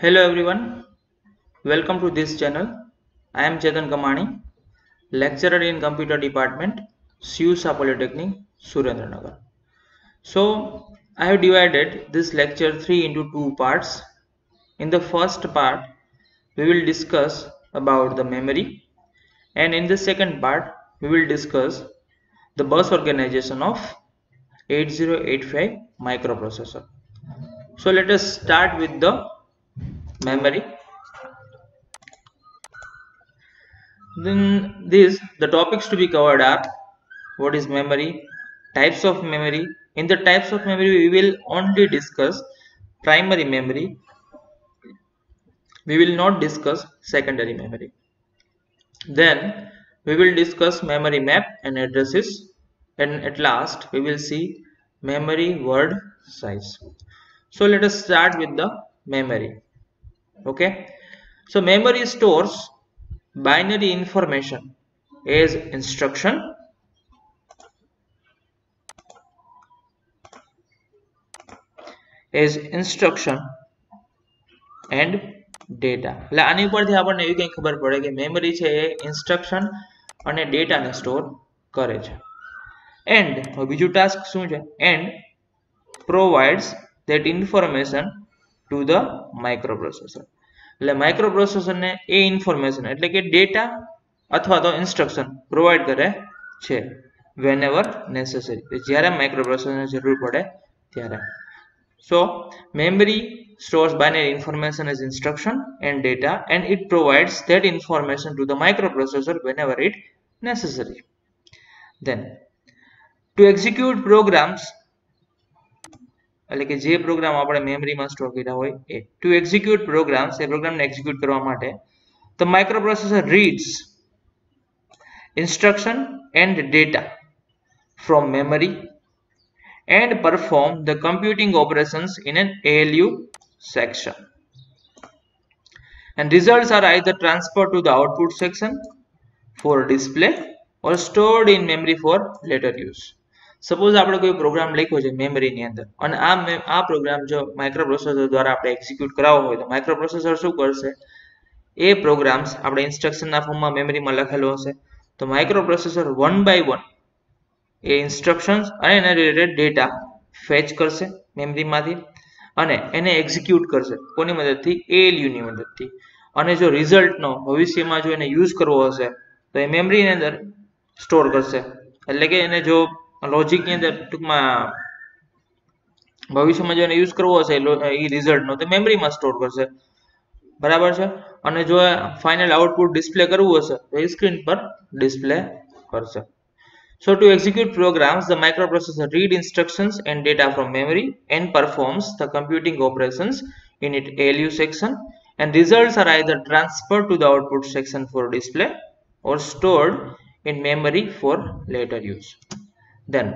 Hello everyone, welcome to this channel. I am Chetan Kamani, lecturer in Computer Department, Siusa Polytechnic, Surendranagar. So, I have divided this lecture 3 into 2 parts. In the first part, we will discuss about the memory, and in the second part, we will discuss the bus organization of 8085 microprocessor. So, let us start with the memory. Then the topics to be covered are what is memory, types of memory. In the types of memory we will only discuss primary memory. We will not discuss secondary memory. Then we will discuss memory map and addresses, and at last we will see memory word size. So let us start with the memory. Okay, so memory stores binary information as instruction and data. એટલે આની ઉપરથી આપણને એવી કંઈ ખબર પડે કે memory છે એ ઇન્સ્ટ્રક્શન અને ડેટાને સ્ટોર કરે છે. એન્ડ બીજું ટાસ્ક શું છે? And provides that information to the microprocessor. એટલે માઇક્રોપ્રોસેસરને એ ઇન્ફોર્મેશન એટલે કે ડેટા અથવા તો ઇન્સ્ટ્રક્શન પ્રોવાઈડ કરે છે whenever necessary, જ્યારે માઇક્રોપ્રોસેસરને જરૂર પડે ત્યારે. So memory stores binary information as instruction and data, and it provides that information to the microprocessor whenever it necessary. Then to execute programs, એટલે કે જે પ્રોગ્રામ આપણે મેમરીમાં સ્ટોર કર્યા હોય એ to execute programs, એ પ્રોગ્રામને એક્ઝિક્યુટ કરવા માટે the microprocessor reads instruction and data from memory and perform the computing operations in an ALU section, and results are either transferred to the output section for display or stored in memory for later use. Suppose આપણે કોઈ programme લખ્યો છે મેમરીની અંદર અને આ programme જો microprocessor દ્વારા આપણે એક્ઝિક્યુટ કરાવવો હોય તો માઇક્રોપ્રોસેસર શું કરશે? એ પ્રોગ્રામ્સ આપણે ઇન્સ્ટ્રક્શનના ફોર્મમાં મેમરીમાં લખેલો હશે તો માઇક્રોપ્રોસેસર વન બાય વન એ ઇન્સ્ટ્રક્શન્સ અને એના રિલેટેડ ડેટા ફેચ કરશે મેમરીમાંથી અને એને એક્ઝિક્યુટ કરશે કોની મદદથી? ALUની મદદથી. અને જો રિઝલ્ટનો ભવિષ્યમાં જો એને યુઝ કરવો હશે તો એ મેમરીની અંદર સ્ટોર કરશે. એટલે કે એને જો લોજિકની અંદર ટૂંકમાં ભવિષ્યમાં જો એને યુઝ કરવો હશે એ રિઝલ્ટનો તો મેમરીમાં સ્ટોર કરશે. બરાબર છે? અને જો ફાઇનલ આઉટપુટ ડિસ્પ્લે કરવું હશે તો એ સ્ક્રીન પર ડિસ્પ્લે કરશે. So to execute programs, the microprocessor reads instructions and data from memory and performs the computing operations in its ALU section, and results are either transferred to the output section for display or stored in memory for later use. Then,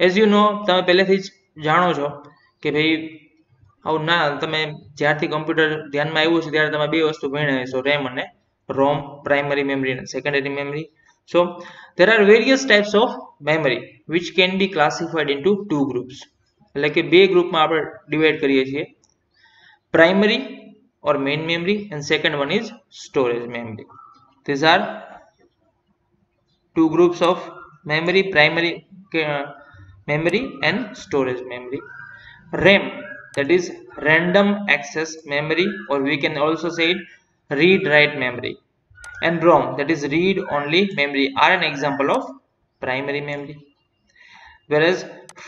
as you know, તમે પહેલેથી જ જાણો છો કે ભાઈ આવું ના તમે જ્યારથી કમ્પ્યુટર ધ્યાનમાં આવ્યું છે ત્યારે તમે બે વસ્તુ ભણ્યા હશો, રેમ અને રોમ, પ્રાઇમરી મેમરી અને secondary memory. So there are various types of memory which can be classified into two groups. એટલે કે બે ગ્રુપમાં આપણે ડિવાઇડ કરીએ છીએ, primary or main memory, and second one is storage memory. These are two groups of memory, primary memory and storage memory. RAM, that is random access memory, or we can also say it read write memory, and ROM, that is read only memory, are an example of primary memory. Whereas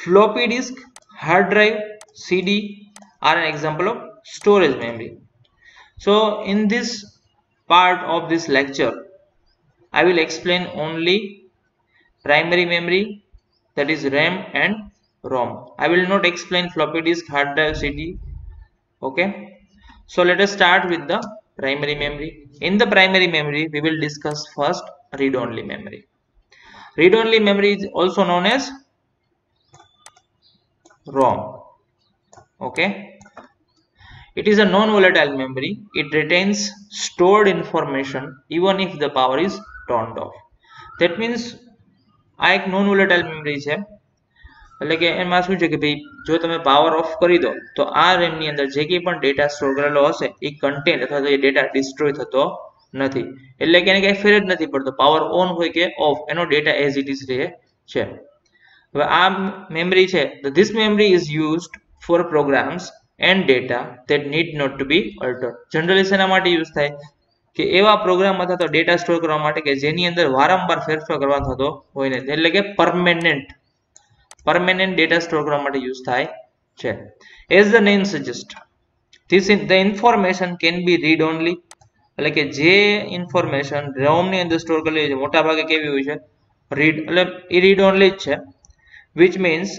floppy disk, hard drive, CD are an example of storage memory. So in this part of this lecture I will explain only primary memory, that is RAM and ROM. I will not explain floppy disk, hard drive, CD. Okay, so let us start with the primary memory. In the primary memory we will discuss first read only memory. Read only memory is also known as ROM. Okay, it is a non-volatile memory. It retains stored information even if the power is turned off. That means આ એક non volatile memory છે. એટલે કે એમાં શું છે કે ભાઈ જો તમે પાવર ઓફ કરી દો તો આ રેમ ની અંદર જે કંઈ પણ ડેટા સ્ટોર કરેલો હશે એ કન્ટેન્ટ અથવા તો એ ડેટા ડિસ્ટ્રોય થતો નથી, એટલે કે એને કઈ ફેર જ નથી પડતો. પાવર ઓન હોય કે ઓફ એનો ડેટા એઝ ઇટ ઇઝ રહે છે. હવે આ મેમરી છે, this memory is used for programs and data that need not to be altered. Generally શેના માટે યુઝ થાય કે એવા પ્રોગ્રામ અથવા તો ડેટા સ્ટોર કરવા માટે કે જેની અંદર વારંવાર ફેરફાર કરવા થતો હોય ને, એટલે કે પરમેનન્ટ ડેટા સ્ટોર કરવા માટે યુઝ થાય છે. As the name suggest, the information can be read only, એટલે કે જે ઇન્ફોર્મેશન રોમ ની અંદર સ્ટોર કરેલી છે મોટા ભાગે કેવી હોય છે, રીડ, એટલે એ રીડ ઓનલી જ છે. which means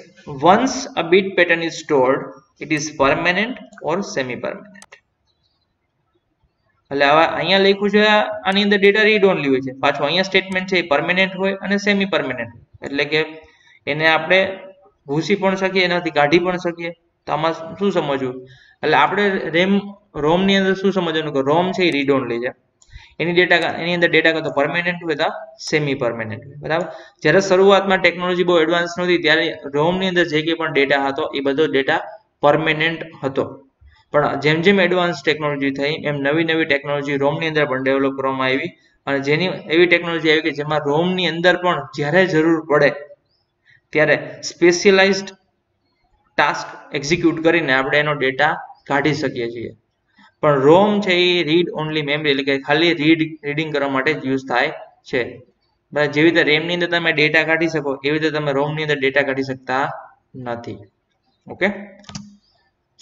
once a bit pattern is stored it is permanent or semi permanent. એટલે હવે અહીંયા લખ્યું છે આની અંદર ડેટા રીડ ઓનલી હોય છે, પાછું અહીંયા સ્ટેટમેન્ટ છે એ પરમેનન્ટ હોય અને સેમી પરમેનન્ટ, એટલે કે એને આપણે ભૂસી પણ શકીએ, એનાથી કાઢી પણ શકીએ. તો આમાં શું સમજવું, એટલે આપણે રોમ ની અંદર શું સમજવાનું કે રોમ છે એ રીડ ઓનલી છે, એની અંદર ડેટા કાં તો પરમેનન્ટ હોય તો સેમી પરમેનન્ટ હોય, બરાબર. જ્યારે શરૂઆતમાં ટેકનોલોજી બહુ એડવાન્સ નહોતી ત્યારે રોમ ની અંદર જે કંઈ પણ ડેટા હતો એ બધો ડેટા પરમેનન્ટ હતો. પણ જેમ જેમ એડવાન્સ ટેકનોલોજી થઈ એમ નવી નવી ટેકનોલોજી રોમ ની અંદર પણ ડેવલપ કરવામાં આવી, અને જેની એવી ટેકનોલોજી આવી કે જેમાં રોમ ની અંદર પણ જ્યારે જરૂર પડે ત્યારે સ્પેશિયલાઇઝડ ટાસ્ક એક્ઝિક્યુટ કરીને આપણે એનો ડેટા કાઢી શકીએ છીએ. પણ રોમ છે એ રીડ ઓનલી મેમરી, એટલે કે ખાલી રીડિંગ કરવા માટે જ યુઝ થાય છે. બરાબર, જેવી રીતે રેમ ની અંદર તમે ડેટા કાઢી શકો એવી રીતે તમે રોમ ની અંદર ડેટા કાઢી શકતા નથી. Okay,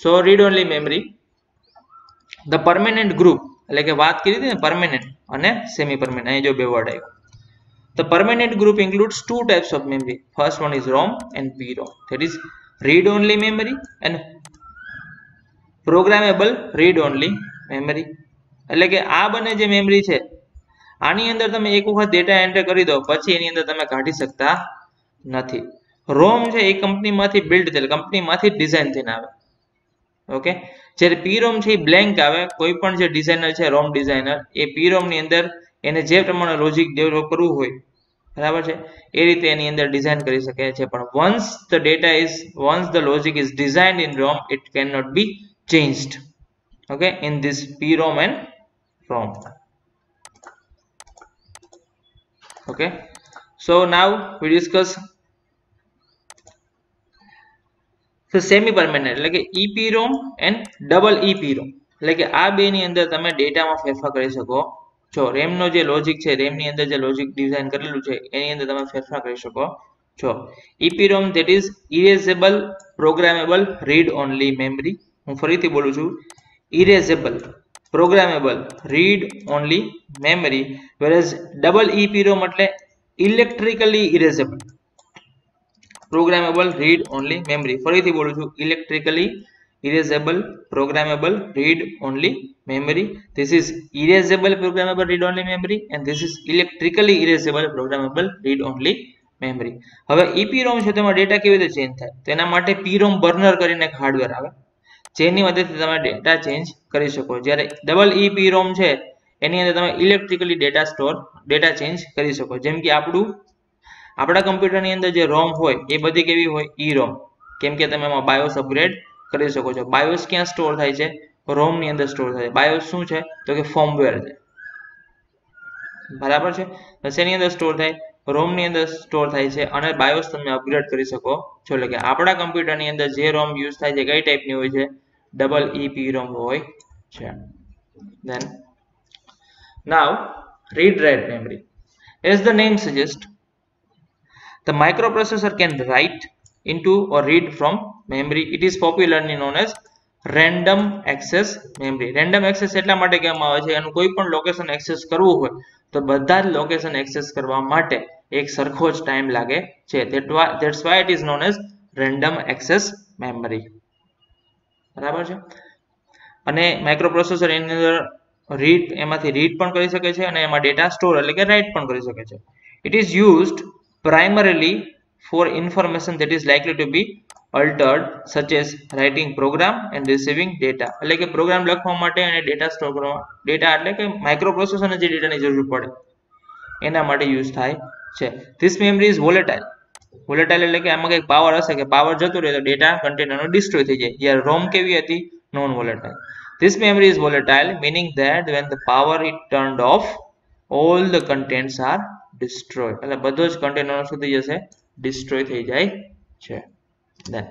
so read only memory. The permanent group, એટલે કે વાત કરી હતી ને પરમેનન્ટ અને સેમી પરમેનન્ટ, અહીં જો બે વર્ડ આવ્યો. The permanent group includes two types of memory. First one is ROM and PROM. That is read-only memory and programmable read-only memory. એટલે કે આ બંને જે મેમરી છે આની અંદર તમે એક વખત ડેટા એન્ટર કરી દો પછી એની અંદર તમે કાઢી શકતા નથી. ROM છે એ કંપનીમાંથી બિલ્ડ થયેલ, કંપનીમાંથી ડિઝાઇન થઈને આવે. ઓકે, જ્યારે PROM છે એ બ્લેન્ક આવે. કોઈ પણ જે ડિઝાઇનર છે રોમ ડિઝાઇનર એ PROM ની અંદર એને જે પ્રમાણે લોજિક ડેવલપ કરવું હોય, બરાબર છે, એ રીતે એની અંદર ડિઝાઇન કરી શકે છે. પણ once the logic is designed in ROM it cannot be changed, okay, in this PROM and ROM. Okay, so now we discuss so semi permanent, એટલે કે EPROM and double EPROM. એટલે કે આ બે ની અંદર તમે ડેટામાં ફેરફાર કરી શકો છો. રેમ નો જે લોજિક છે, રેમ ની અંદર જે લોજિક ડિઝાઇન કરેલું છે એની અંદર તમે ફેરફાર કરી શકો છો. EPROM that is erasable programmable read only memory. હું ફરીથી બોલું છું, erasable programmable read only memory, whereas double EPROM એટલે electrically erasable programmable read only memory. ફરીથી બોલું છું, electrically erasable programmable read only memory. This is erasable programmable read only memory and this is electrically erasable programmable read only memory. હવે EPROM છે તેમાં data કેવી રીતે change થાય, તેના માટે PROM બર્નર કરીને એક હાર્ડવેર આવે જેની મદદથી તમે ડેટા ચેન્જ કરી શકો. જ્યારે ડબલ EPROM છે એની અંદર તમે ઇલેક્ટ્રિકલી ડેટા ચેન્જ કરી શકો. જેમ કે આપણા કમ્પ્યુટરની અંદર જે રોમ હોય એ બધી કેવી હોય, EROM, કેમ કે તમે એમાં બાયોસ અપગ્રેડ કરી શકો છો. બાયોસ ક્યાં સ્ટોર થાય છે, રોમ ની અંદર સ્ટોર થાય છે. બાયોસ શું છે તો કે ફર્મવેર છે, બરાબર છે. શેની અંદર સ્ટોર થાય, રોમ ની અંદર સ્ટોર થાય છે અને બાયોસ તમે અપગ્રેડ કરી શકો છો. એટલે કે આપણા કમ્પ્યુટરની અંદર જે રોમ યુઝ થાય છે કઈ ટાઈપની હોય છે, ડબલ EPROM હોય છે. Then now read write memory. As the name suggests, the microprocessor can write into or read from memory. It is popularly known as random access memory. Random access એટલા માટે કહેવામાં આવે છે એનું કોઈ પણ લોકેશન એક્સેસ કરવું હોય તો બધા જ લોકેશન એક્સેસ કરવા માટે એક સરખો જ ટાઈમ લાગે છે. That's why it is known as random access memory. બરાબર છે. અને માઇક્રોપ્રોસેસર એની અંદર એમાંથી રીડ પણ કરી શકે છે અને એમાં ડેટા સ્ટોર એટલે કે રાઇટ પણ કરી શકે છે. It is used primarily for information that is likely to be altered, such as writing program and receiving data. એટલે કે પ્રોગ્રામ લખવા માટે અને ડેટા સ્ટોર કરવા, ડેટા એટલે કે માઇક્રોપ્રોસેસરને જે ડેટાની જરૂર પડે એના માટે યુઝ થાય છે. This memory is volatile. Volatile એટલે કે આમાં કંઈક પાવર હશે કે પાવર જતો રહે તો ડેટા કન્ટેનરનો ડિસ્ટ્રોય થઈ જાય. જ્યારે રોમ કેવી હતી? Non volatile. This memory is volatile, meaning that when the power is turned off, all the contents are destroyed. એટલે બધો જ કન્ટેનર શું થઈ જશે? ડિસ્ટ્રોય થઈ જાય છે. Then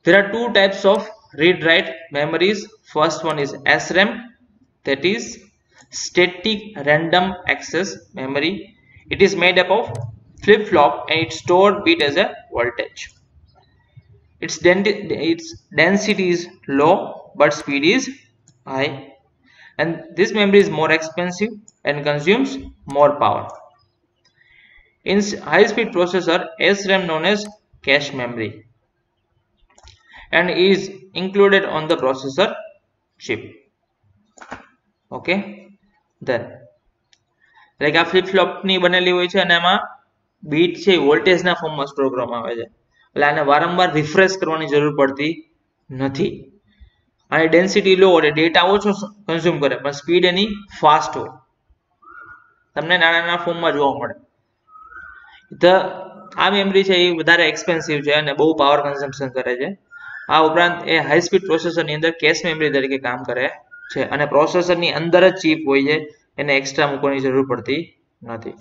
there are two types of read-write memories. First one is SRAM, that is static random access memory. It is made up of flip-flop and it stored bit as a voltage. Its density is low but speed is high, and this memory is more expensive and consumes more power. In high-speed processor, SRAM known as cache memory and is included on the processor chip. Okay, then like આ flip flop ની બનેલી હોય છે અને એમાં bit છે voltage ના ફોર્મમાં સ્ટોર કરવામાં આવે છે, એટલે આને વારંવાર રિફ્રેશ કરવાની જરૂર પડતી નથી. અને ડેન્સિટી લો એટલે ડેટા ઓછો કન્ઝ્યુમ કરે પણ સ્પીડ એની ફાસ્ટ હોય, તમને નાના નાના ફોર્મમાં જોવા મળે. તો આ મેમરી છે એ વધારે એક્સપેન્સિવ છે અને બહુ પાવર કન્ઝમ્પશન કરે છે. આ ઉપરાંત એ હાઈ સ્પીડ પ્રોસેસરની અંદર કેશ મેમરી તરીકે કામ કરે છે અને પ્રોસેસરની અંદર જ ચિપ હોય છે, એને એક્સ્ટ્રા મૂકવાની જરૂર પડતી નથી.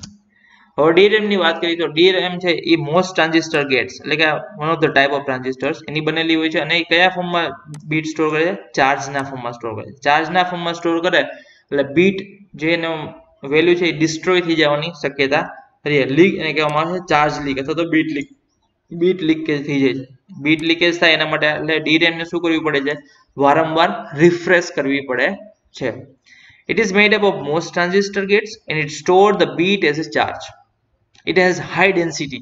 હવે DRAM ની વાત કરીએ તો DRAM છે એ મોસ્ટ ટ્રાન્ઝિસ્ટર ગેટ્સ એટલે કે one of the type of transistors એની બનેલી હોય છે અને એ કયા ફોર્મમાં બીટ સ્ટોર કરે છે? ચાર્જના ફોર્મમાં સ્ટોર કરે છે. ચાર્જના ફોર્મમાં સ્ટોર કરે એટલે બીટ જે એનો વેલ્યુ છે એ ડિસ્ટ્રોય થઈ જવાની શક્યતા રહે. લીક એને કહેવામાં આવે છે ચાર્જ લીક અથવા તો બીટ લીક. બીટ લીકેજ થઈ જાય છે. બીટ લીકેજ થાય એના માટે એટલે DRAM ને શું કરવી પડે છે? વારંવાર રિફ્રેશ કરવી પડે છે. It is made up of most transistor gates and it stores the bit as a charge. It has high density,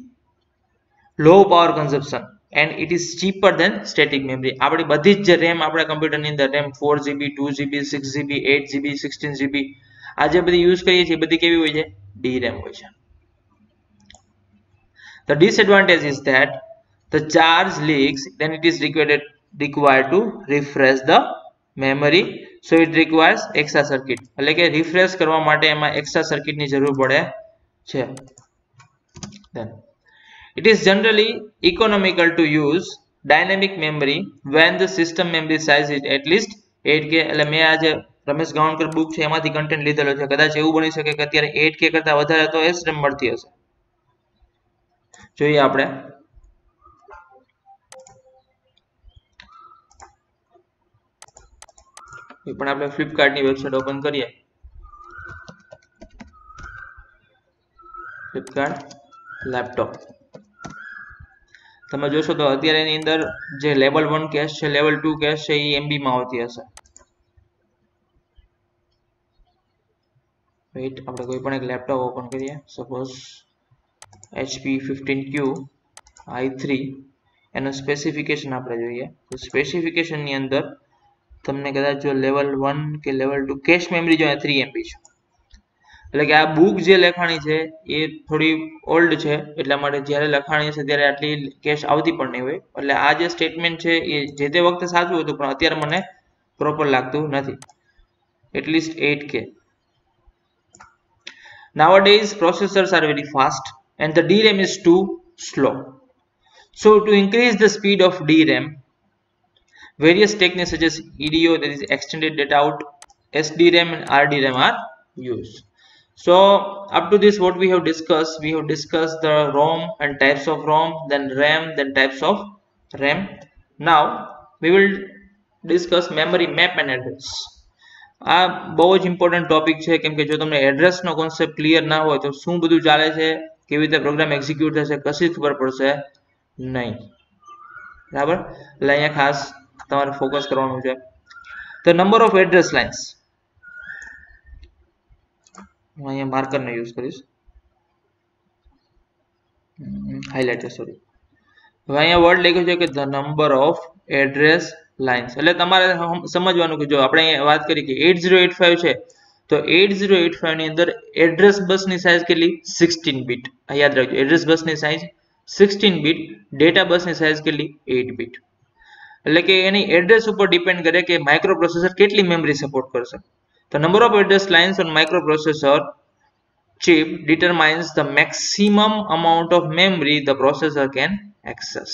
low power consumption and it is cheaper than static memory. આપણી બધી જ RAM આપણા કમ્પ્યુટરની અંદર RAM 4GB, 2GB, 6GB, 8GB, 16GB આ જે બધી use કરીએ છીએ બધી કેવી હોય છે? DRAM હોય છે. The disadvantage is that the charge leaks, then it is required to refresh the memory, so it requires extra circuit. એટલે કે રિફ્રેશ કરવા માટે એમાં એક્સ્ટ્રા સર્કિટની જરૂર પડે છે. Then it is generally economical to use dynamic memory when the system memory size is at least 8K. એટલે મેં આજે રમેશ ગાવણકર બુક છે એમાંથી કન્ટેન્ટ લીધેલો છે. કદાચ એવું બની શકે કે અત્યારે 8K કરતા વધારે તો SRAM મળતી હશે. જોઈએ આપણે પણ આપણે ફ્લિપકાર્ટની વેબસાઇટ ઓપન કરીએ. ફ્લિપકાર્ટ લેપટોપ તમે જોશો તો અત્યારે એની અંદર જે લેવલ 1 કેશ છે, લેવલ 2 કેશ છે એ MB માં આવતી હશે. વેઇટ આપણે કોઈ પણ એક લેપટોપ ઓપન કરીએ. સપોઝ HP 15Q i3 એનો સ્પેસિફિકેશન આપણે જોઈએ તો સ્પેસિફિકેશનની અંદર તમને કદાચ જો લેવલ 1 કે લેવલ 2 કેશ મેમરી જો 3 MB છે, એટલે કે આ બુક જે લખાણી છે એ થોડી ઓલ્ડ છે એટલા માટે જ્યારે લખાણી છે ત્યારે આટલી કેશ આવતી પણ નહીં હોય. એટલે આ જે સ્ટેટમેન્ટ છે એ જે તે વખતે સાચું હતું પણ અત્યારે મને પ્રોપર લાગતું નથી. At least 8K. Nowadays processors are very fast and the DRAM is too slow. So to increase the speed of DRAM, various techniques such as EDO, that is extended data out, SDRAM and RDRAM are used. So up to this what we have discussed the ROM and types of ROM, then RAM, then types of RAM. Now we will discuss memory map and address. આ બહુ જ important topic છે કેમ કે જો તમને એડ્રેસનો concept clear ના હોય તો શું બધું ચાલે છે, કેવી રીતે પ્રોગ્રામ એક્ઝિક્યુટ થશે કશી ખબર પડશે નહીં. બરાબર, એટલે અહીંયા ખાસ તમારે ફોકસ કરવાનું છે. The number of address lines, હું અહીંયા માર્કરનો યુઝ કરીશ, હાઇલાઇટર સોરી. હવે અહીંયા વર્ડ લખ્યું છે કે the number of address lines, એટલે તમારે સમજવાનું કે જો આપણે અહીંયા વાત કરી કે 8085 છે તો 8085 ની અંદર એડ્રેસ બસની સાઇઝ કેટલી? 16 બીટ. યાદ રાખજો, એડ્રેસ બસની સાઇઝ 16 બીટ, ડેટા બસની સાઇઝ કેટલી? 8 બીટ. એટલે કે એની એડ્રેસ ઉપર ડિપેન્ડ કરે કે માઇક્રો પ્રોસેસર કેટલી મેમરી સપોર્ટ કરશે. The number of address lines on microprocessor chip determines the maximum amount of memory the processor can access.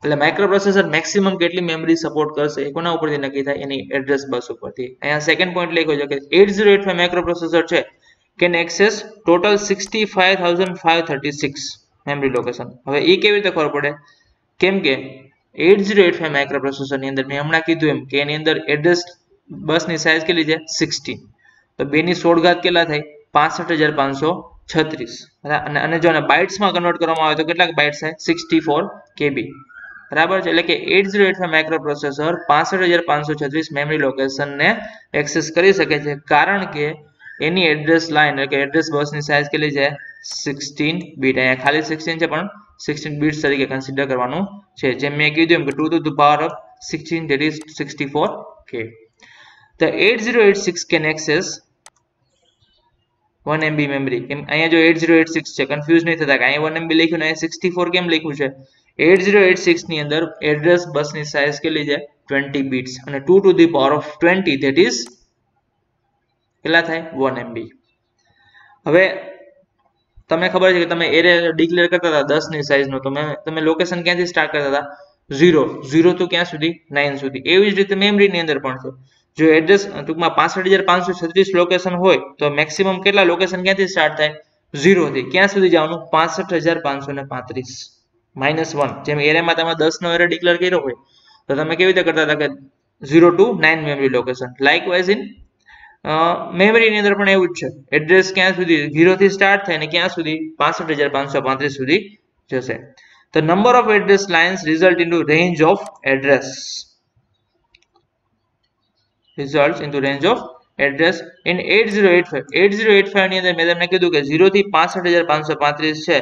એટલે માઇક્રોપ્રોસેસર મેક્સિમમ કેટલી મેમરી સપોર્ટ કરશે એ કોના ઉપરથી નક્કી થાય? એની એડ્રેસ બસ ઉપરથી. અહીંયા સેકન્ડ પોઈન્ટ લખ્યો છે કે 8085 માઇક્રોપ્રોસેસર છે can access total 65,536 memory location. હવે એ કેવી રીતે ખબર પડે? કેમ કે 8085 માઇક્રોપ્રોસેસર ની અંદર મેં હમણાં કીધું એમ કે એની અંદર એડ્રેસ બસની સાઇઝ કેટલી છે? 16. તો 2 ની 16 ઘાત કેટલા થાય? 65,536. અને જો બાઇટ્સમાં કન્વર્ટ કરવામાં આવે તો કેટલા બાઇટ્સ થાય? 64 KB. બરાબર છે. એટલે કે 8085 માઇક્રોપ્રોસેસર 65,536 મેમરી લોકેશન ને એક્સેસ કરી શકે છે કારણ કે એની એડ્રેસ લાઇન એટલે કે એડ્રેસ બસની સાઇઝ કેટલી છે? 16 બીટ. અહીંયા ખાલી 16 છે પણ 16 બીટ્સ તરીકે કન્સિડર કરવાનું છે. જેમ મેં કીધું એમ કે 2 to the power of 16 that is 64K. The 8086 can access 1 MB memory. અહીંયા જો 8086 છે કન્ફ્યુઝ નહીં થતા કે અહીંયા 1 MB લખ્યું ને અહીંયા 64 કેમ લખ્યું છે? 8086 ની અંદર એડ્રેસ બસની સાઇઝ કેટલી છે? 20 બીટ્સ અને 2 to the power of 20 that is કેટલા થાય? 1 MB. હવે તમને ખબર છે કે તમે એરે ડિક્લેર કરતા હતા 10 ની સાઇઝ નો, તો તમે લોકેશન ક્યાંથી સ્ટાર્ટ કરતા હતા? 0 to ક્યાં સુધી? 9 સુધી. એવી જ રીતે મેમરી ની અંદર પણ છે. જો એડ્રેસ ટૂંકમાં 65,536 લોકેશન હોય તો મેક્સિમમ કેટલા લોકેશન ક્યાંથી સ્ટાર્ટ થાય? 0 થી ક્યાં સુધી જવાનું? 65,535 -1. જેમ એરેમાં તમે 10 નો એરે ડિક્લેર કર્યો હોય તો તમે કેવી રીતે કરતા હતા કે 0 to 9 memory location. Likewise in memory ની અંદર પણ એવું જ છે. એડ્રેસ ક્યાં સુધી 0 થી સ્ટાર્ટ થાય ને ક્યાં સુધી? 65,535 સુધી જશે. The number of address lines result into range of address. Results into range of address in 8085. 8085 ની અંદર મેં તમને કીધું કે 0 થી 65,535 છે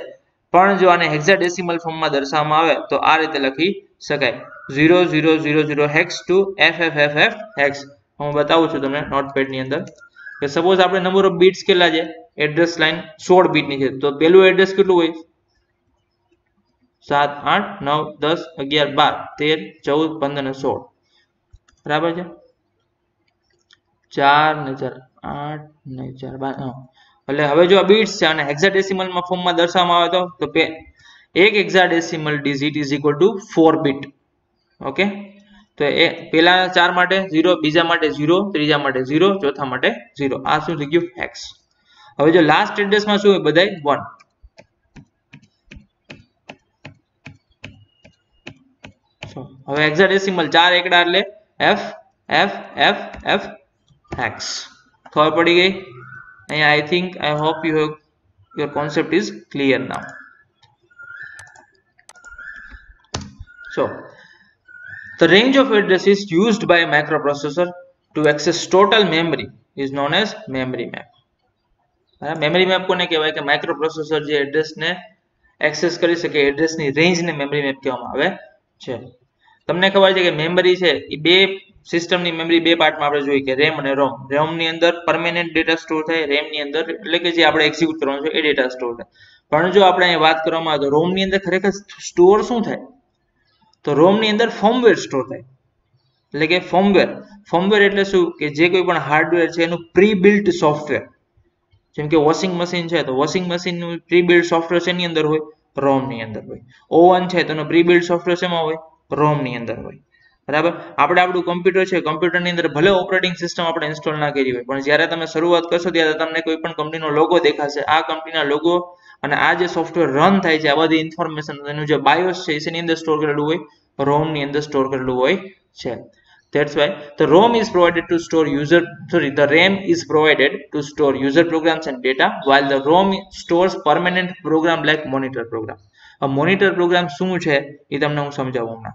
પણ જો આને હેક્સાડેસિમલ ફોર્મમાં દર્શાવવામાં આવે તો આ રીતે લખી શકાય 0000 hex to FFFF hex. હું બતાવું છું તમને નોટપેડ ની અંદર કે સપોઝ આપણે નંબર ઓફ બીટ્સ કેટલા છે? એડ્રેસ લાઇન 16 બીટ ની છે તો પહેલું એડ્રેસ કેટલું હોય? 7 8 9 10 11 12 13 14 15 અને 16. બરાબર છે. 4 ને 4 8 ને 4 12. એટલે હવે જો આ બીટ્સ છે અને હેક્સાડેસિમલ ફોર્મમાં દર્શાવવામાં આવે તો એક hexadecimal digit is equal to 4 bit. Okay, તો એ પહેલા 4 માટે 0, બીજા માટે 0, ત્રીજા માટે 0, ચોથા માટે 0. આ શું થઈ ગયું? હેક્સ. હવે જો લાસ્ટ એડ્રેસમાં શું હોય? બધાય 1. હવે હેક્સાડેસિમલ 4 એકડા એટલે F F F F hex. ખબર પડી ગઈ? અહીંયા I hope your concept is clear now. So the range of addresses used by a microprocessor to access total memory is known as memory map. Memory map કોને કહેવાય? કે microprocessor જે address ને access કરી શકે એડ્રેસ ની range ને memory map કહેવામાં આવે છે. તમને ખબર છે કે મેમરી છે એ બે સિસ્ટમ ની મેમરી બે પાર્ટમાં આપણે જોઈએ કે રેમ અને રોમ. રેમ ની અંદર પરમેનન્ટ ડેટા સ્ટોર થાય, રેમ ની અંદર એટલે કે જે આપણે એક્ઝિક્યુટ કરવાનું છે એ ડેટા સ્ટોર થાય. પણ જો આપણે અહીં વાત કરવામાં આવે તો રોમ ની અંદર ખરેખર સ્ટોર શું થાય? તો રોમ ની અંદર ફર્મવેર સ્ટોર થાય. એટલે કે ફર્મવેર એટલે શું? કે જે કોઈ પણ હાર્ડવેર છે એનું પ્રી બિલ્ટ સોફ્ટવેર. જેમ કે વોશિંગ મશીન છે તો વોશિંગ મશીન નું પ્રી બિલ્ટ સોફ્ટવેર શેની અંદર હોય? રોમ ની અંદર હોય. ઓવન છે તો એનો પ્રી બિલ્ટ સોફ્ટવેર શેમાં હોય? રોમ ની અંદર હોય. બરાબર. આપણે આપણું કમ્પ્યુટર છે, કમ્પ્યુટર ની અંદર ભલે ઓપરેટિંગ સિસ્ટમ આપણે ઇન્સ્ટોલ ના કરી હોય પણ જ્યારે તમે શરૂઆત કરશો ત્યારે તમને કોઈ પણ કંપનીનો લોગો દેખાશે. આ કંપનીના લોગો અને આ જે સોફ્ટવેર રન થાય છે આ બધી ઇન્ફોર્મેશન એનું જે બાયોસ છે એની અંદર સ્ટોર કરેલું હોય, રોમ ની અંદર સ્ટોર કરેલું હોય છે. That's why the RAM is provided to store the RAM is provided to store user programs and data, while the ROM stores permanent program like monitor program. A monitor program શું છે એ તમને હું સમજાવું હમણાં.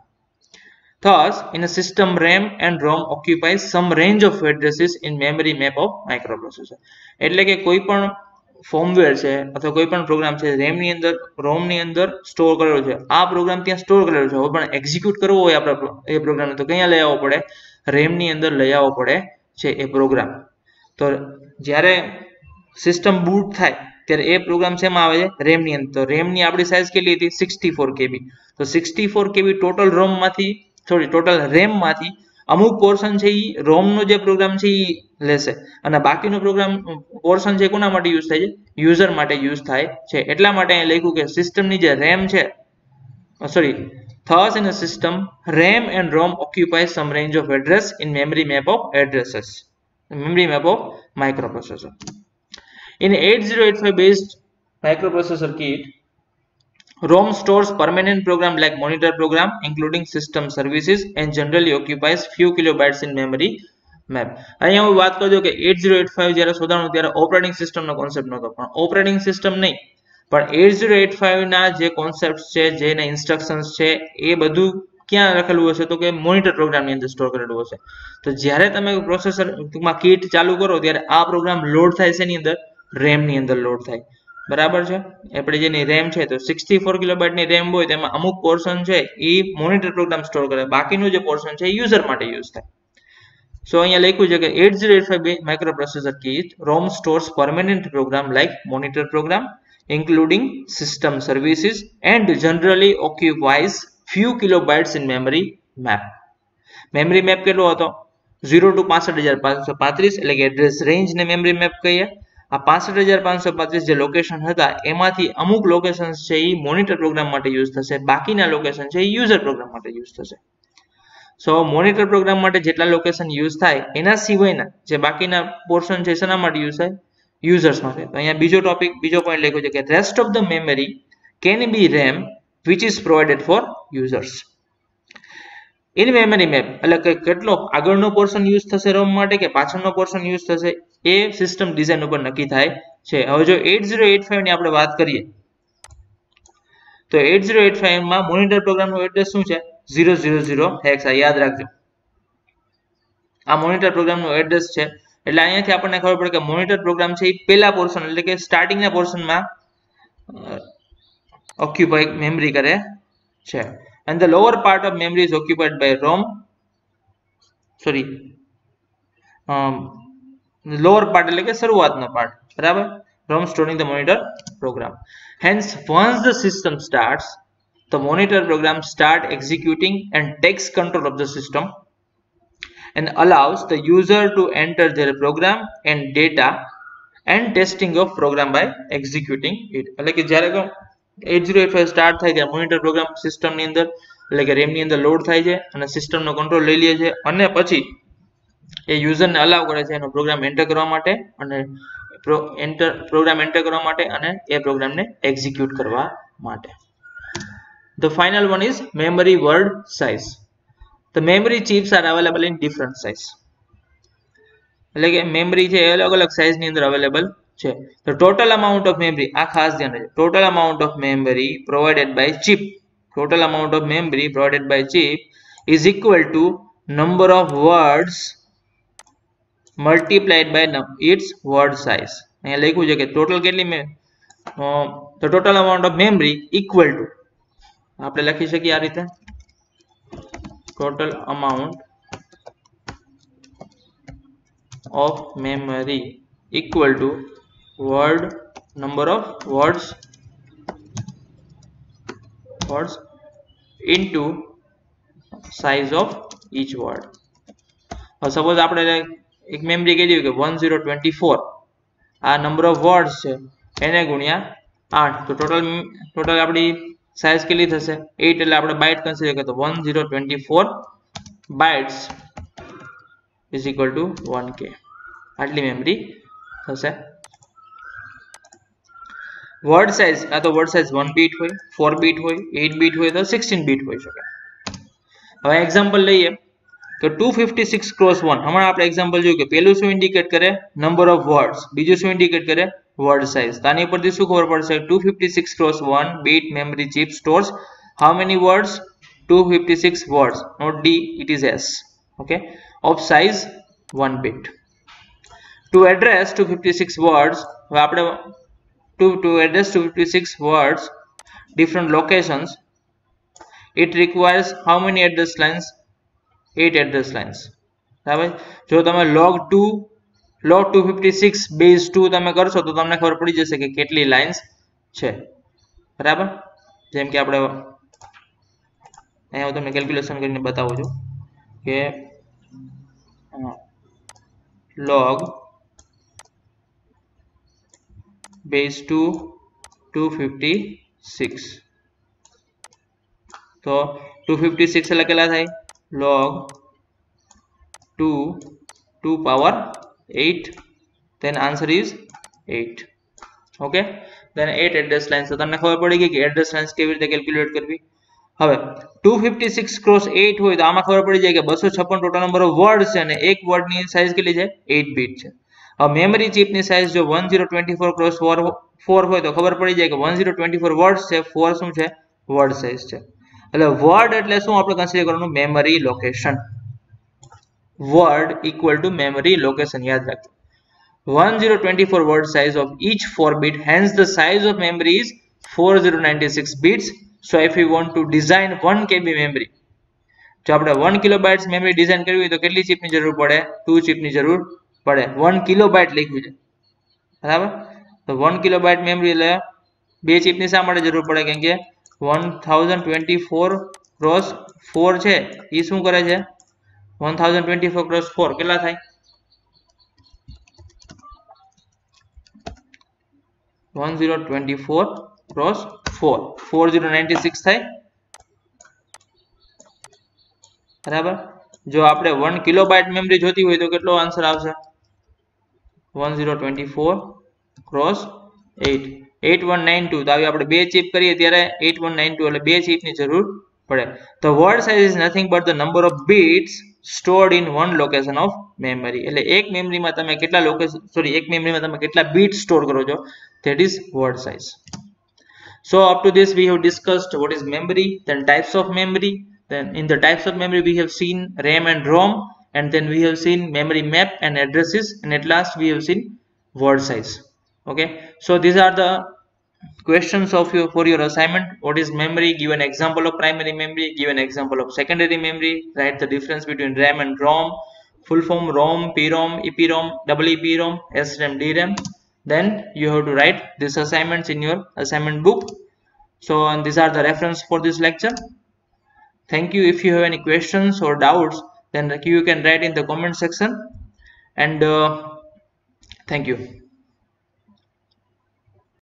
Thus, in a system, RAM and ROM occupies some range of addresses in memory map of microprocessor. એટલે કે કોઈ પણ ફોર્મવેર છે અથવા કોઈ પણ પ્રોગ્રામ છે રેમ ની અંદર રોમ ની અંદર સ્ટોર કરેલો છે. આ પ્રોગ્રામ ત્યાં સ્ટોર કરેલો છે. હવે પણ એક્ઝિક્યુટ કરવો હોય આપણે એ પ્રોગ્રામને તો ક્યાં લઈ આવવો પડે? રેમ ની અંદર લઈ આવવો પડે છે એ પ્રોગ્રામ. તો જ્યારે સિસ્ટમ બૂટ થાય ત્યારે એ પ્રોગ્રામ શેમાં આવે છે? રેમ ની અંદર. તો રેમ ની આપણી સાઇઝ કેટલી હતી? 64 KB. તો 64 KB ટોટલ રેમ માંથી અમુક પોર્શન છે એ રોમ નો જે પ્રોગ્રામ છે એ લેશે અને બાકીનો પ્રોગ્રામ પોર્શન છે કોના માટે યુઝ થાય છે? યુઝર માટે યુઝ થાય છે. એટલા માટે અહીં લખ્યું કે સિસ્ટમની જે રેમ છે, sorry, thus in a system RAM and ROM occupy some range of address in memory map of addresses, memory map of microprocessor. In 8085 based microprocessor kit, ROM stores permanent program like monitor program including system services and generally occupies few kilobytes in memory map. અહીંયા હું વાત કરજો કે 8085 જ્યારે શોધાણું ત્યારે operating સિસ્ટમનો concept નહોતો, પણ ઓપરેટિંગ સિસ્ટમ નહીં પણ 8085 ના જે કોન્સેપ્ટ છે, જેના ઇન્સ્ટ્રક્શન્સ છે, એ બધું ક્યાં લખેલું હશે તો કે મોનિટર પ્રોગ્રામની અંદર સ્ટોર કરેલું હશે. તો જ્યારે તમે પ્રોસેસર ટૂંકમાં કીટ ચાલુ કરો ત્યારે આ પ્રોગ્રામ લોડ થાય છે એની અંદર, રેમ ની અંદર લોડ થાય. બરાબર છે? આપણે જેની રેમ છે તો 64 કિલોબાઇટની રેમ હોય તેમાં અમુક પોર્શન છે એ મોનિટર પ્રોગ્રામ સ્ટોર કરે, બાકીનું જે પોર્શન છે એ યુઝર માટે યુઝ થાય. સો અહીંયા લખ્યું છે કે 8085 microprocessor kit ROM stores permanent program like monitor program including system services and generally occupies few kilobytes in memory map. memory map કેટલો હતો? 0 to 65535 એટલે કે એડ્રેસ રેન્જ ને મેમરી મેપ કહીએ. આ 65535 જે લોકેશન હતા એમાંથી અમુક લોકેશન્સ છે એ મોનિટર પ્રોગ્રામ માટે યુઝ થશે, બાકીના લોકેશન છે એ યુઝર પ્રોગ્રામ માટે યુઝ થશે. સો મોનિટર પ્રોગ્રામ માટે જેટલા લોકેશન યુઝ થાય એના સિવાયના જે બાકીના પોર્શન છે શેના માટે યુઝ થાય? યુઝર્સ માટે. તો અહીંયા બીજો પોઈન્ટ લખ્યો છે કે rest of the memory can be RAM which is provided for users. In memory map એટલે કે કેટલો આગળનો પોર્શન યુઝ થશે રોમ માટે કે પાછળનો પોર્શન યુઝ થશે એ સિસ્ટમ ડિઝાઇન ઉપર નક્કી થાય છે. હવે જો 8085 ની આપણે વાત કરીએ તો 8085 માં મોનિટર પ્રોગ્રામનું એડ્રેસ શું છે? 000 હેક્સ. આ યાદ રાખજો, આ મોનિટર પ્રોગ્રામનું એડ્રેસ છે. એટલે અહીંયાથી આપણને ખબર પડે કે મોનિટર પ્રોગ્રામ છે એ પહેલા પોર્શન એટલે કે સ્ટાર્ટિંગના પોર્શનમાં ઓક્યુપાય મેમરી કરે છે. and the lower part of memory is occupied by ROM, sorry, lower part એટલે કે શરૂઆતનો પાર્ટ, બરાબર, ROM storing the monitor program. Hence once the system starts, the monitor program start executing and takes control of the system and allows the user to enter their program and data and testing of program by executing it. એટલે કે જ્યારે 8085 start થાય ત્યારે monitor program system ની અંદર એટલે કે RAM ની અંદર લોડ થાય છે અને સિસ્ટમ નો કંટ્રોલ લઈ લે છે અને પછી એ યુઝર ને અલાવ કરે છે એનો પ્રોગ્રામ એન્ટર કરવા માટે અને પ્રોગ્રામ એન્ટર કરવા માટે અને એ પ્રોગ્રામ ને એક્ઝિક્યુટ કરવા માટે. The final one is memory word size. The memory chips are available in different size. એટલે કે મેમરી છે એ અલગ અલગ સાઇઝ ની અંદર અવેલેબલ છે. The total amount of memory, આ ખાસ ધ્યાન રાખજો, total amount of memory provided by chip, total amount of memory provided by chip is equal to number of words multiplied by its word size. અહીંયા લખ્યું છે કે total કેટલી the total amount of memory equal to, આપણે લખી શકીએ આ રીતે, total amount of memory equal to word number of words into size of each word. Suppose આપણે એક મેમરી કહી દઈએ કે 1024 આ નંબર ઓફ વર્ડ્સ છે એને ગુણ્યા 8 તો ટોટલ આપણી સાઇઝ કેટલી થશે? 8 એટલે આપણે બાઇટ કન્સિડર કરીએ તો 1024 bytes is equal to 1k. આટલી મેમરી થશે. વર્ડ સાઇઝ આ તો વર્ડ સાઇઝ 1 બીટ હોય, 4 બીટ હોય, 8 બીટ હોય તો 16 બીટ હોઈ શકે. હવે એક્ઝામ્પલ લઈએ કે 256 cross 1. હમણાં આપણે એક્ઝામ્પલ જોયું કે પહેલું શું ઇન્ડિકેટ કરે? Number of words. બીજું શું ઇન્ડિકેટ કરે? Word size. તો આની પરથી શું ખબર પડશે? 256 cross 1 bit memory chip stores how many words? 256 words, not D, it is S, okay, of size 1 bit. To address 256 words, આપણે to address 256 words different locations, it requires how many address lines? 8 address lines. બરાબર. જો તમે log 256 base 2 તમે કરશો તો તમને ખબર પડી જશે કે કેટલી લાઇન્સ છે. બરાબર. જેમ કે આપણે અહીંયા હું તમને કેલ્ક્યુલેશન કરીને બતાવું છું કે log base 2 256 तो 256 એટલે કેટલા થાય log 2 2 power 8 then answer is 8 okay then 8 address lines તો તમને ખબર પડી ગઈ કે એડ્રેસ લાઇન્સ કેવી રીતે કેલ્ક્યુલેટ કરવી હવે 256 ક્રોસ 8 હોય તો આમાં ખબર પડી જાય કે 256 ટોટલ નંબર ઓફ વર્ડ છે અને એક વર્ડ ની સાઈઝ કેટલી છે 8 બીટ છે હવે મેમરી ચિપ ની સાઈઝ જો 1024 ક્રોસ 4 હોય તો ખબર પડી જાય કે 1024 વર્ડ્સ છે 4 શું છે વર્ડ સાઈઝ છે એટલે વર્ડ એટલે શું આપણે કન્સિડર કરવાનું memory location word equal to memory location યાદ રાખજો 1024 word size of each 4 bit, hence the size of memory is 4096 bits. So if we want to design 1 KB memory, જો આપણે 1 કિલોબાઇટ્સ મેમરી ડિઝાઇન કરવી હોય તો કેટલી ચિપની જરૂર પડે 2 ચિપની જરૂર પડે 1 કિલોબાઇટ લખ્યું છે બરાબર તો 1 કિલોબાઇટ મેમરી એટલે 2 ચિપની શા માટે જરૂર પડે કેમ કે 1024 ક્રોસ 4 છે એ શું કરે છે 1024 ક્રોસ 4 કેટલા થાય 1024 cross 4 4096 થાય બરાબર જો આપણે 1 કિલોબાઇટ મેમરી જોતી હોય તો કેટલો આન્સર આવશે 1024 cross 8 8192 તો આવી આપણે બે ચિપ કરીએ ત્યારે 8192 એટલે બે ચિપની જરૂર પડે તો word size is nothing but the number of bits stored in one location of memory એટલે એક મેમરીમાં તમે કેટલા લોકેશન એક મેમરીમાં તમે કેટલા બીટ સ્ટોર કરો છો that is word size. So up to this we have discussed what is memory, then types of memory, then in the types of memory we have seen RAM and ROM, and then we have seen memory map and addresses, and at last we have seen word size. Okay, so these are the questions of you for your assignment. What is memory? Give an example of primary memory, give an example of secondary memory, write the difference between RAM and ROM, full form ROM, PROM, EPROM, EEPROM, SRAM, DRAM. Then you have to write these assignments in your assignment book. So and these are the reference for this lecture. Thank you. If you have any questions or doubts, then you can write in the comment section, and thank you.